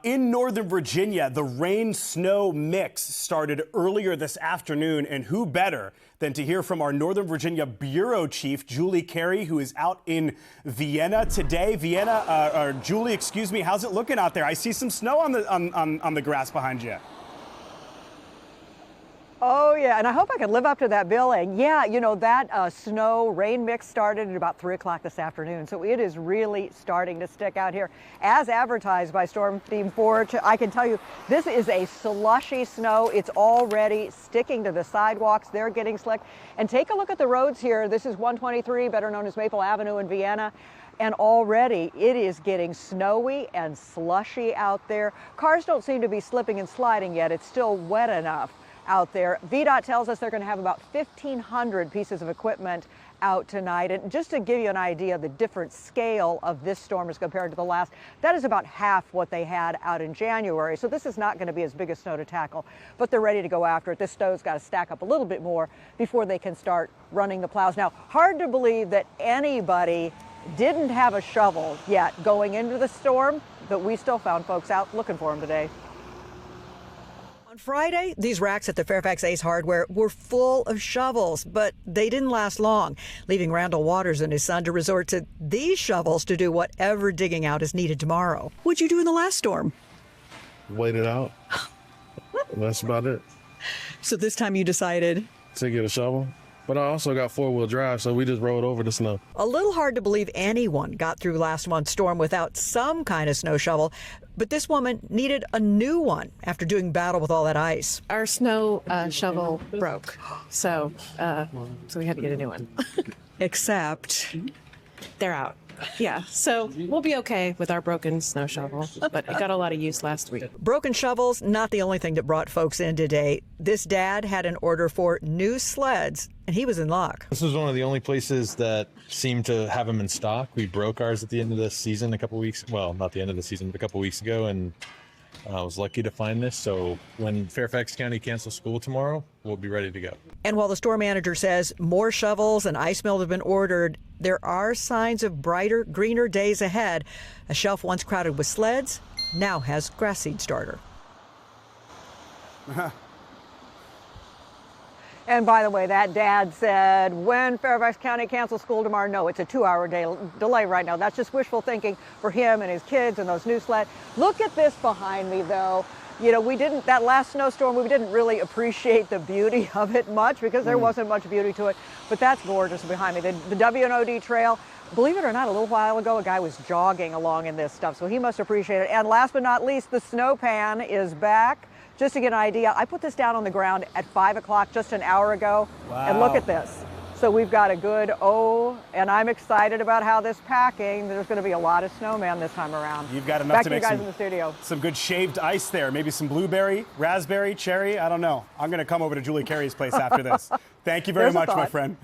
In Northern Virginia, the rain-snow mix started earlier this afternoon, and who better than to hear from our Northern Virginia Bureau Chief, Julie Carey, who is out in Vienna today. Julie, excuse me, how's it looking out there? I see some snow on the grass behind you. Oh, yeah, and I hope I can live up to that billing. Yeah, you know, that snow-rain mix started at about 3 o'clock this afternoon, so it is really starting to stick out here. As advertised by Storm Team 4, I can tell you, this is a slushy snow. It's already sticking to the sidewalks. They're getting slick. And take a look at the roads here. This is 123, better known as Maple Avenue in Vienna. And already it is getting snowy and slushy out there. Cars don't seem to be slipping and sliding yet. It's still wet enough out there. VDOT tells us they're going to have about 1,500 pieces of equipment out tonight. And just to give you an idea of the different scale of this storm as compared to the last, that is about half what they had out in January. So this is not going to be as big a snow to tackle, but they're ready to go after it. This snow's got to stack up a little bit more before they can start running the plows. Now, hard to believe that anybody didn't have a shovel yet going into the storm, but we still found folks out looking for them today. On Friday, these racks at the Fairfax Ace Hardware were full of shovels, but they didn't last long, leaving Randall Waters and his son to resort to these shovels to do whatever digging out is needed tomorrow. What'd you do in the last storm? Wait it out. That's about it. So this time you decided to get a shovel. But I also got four-wheel drive, so we just rode over the snow. A little hard to believe anyone got through last month's storm without some kind of snow shovel, but this woman needed a new one after doing battle with all that ice. Our snow shovel broke, so we had to get a new one. Except they're out. Yeah, so we'll be okay with our broken snow shovel, but it got a lot of use last week. Broken shovels, not the only thing that brought folks in today. This dad had an order for new sleds, and he was in luck. This was one of the only places that seemed to have them in stock. We broke ours at the end of the season a couple weeks, well, not the end of the season, but a couple weeks ago, and I was lucky to find this. So when Fairfax County cancels school tomorrow, we'll be ready to go. And while the store manager says more shovels and ice melt have been ordered, there are signs of brighter, greener days ahead. A shelf once crowded with sleds now has grass seed starter. And by the way, that dad said, when Fairfax County cancels school tomorrow, no, it's a 2-hour delay right now. That's just wishful thinking for him and his kids and those new sleds. Look at this behind me, though. You know, that last snowstorm, we didn't really appreciate the beauty of it much because there wasn't much beauty to it. But that's gorgeous behind me. The W&OD trail, believe it or not, a little while ago, a guy was jogging along in this stuff, so he must appreciate it. And last but not least, the snow pan is back. Just to get an idea, I put this down on the ground at 5 o'clock just an hour ago. Wow. And look at this. So we've got a good and I'm excited about how this packing. There's going to be a lot of snowman this time around. You've got enough Back to to you make guys in the studio. Some good shaved ice there. Maybe some blueberry, raspberry, cherry. I don't know. I'm going to come over to Julie Carey's place after this. Thank you very much, my friend.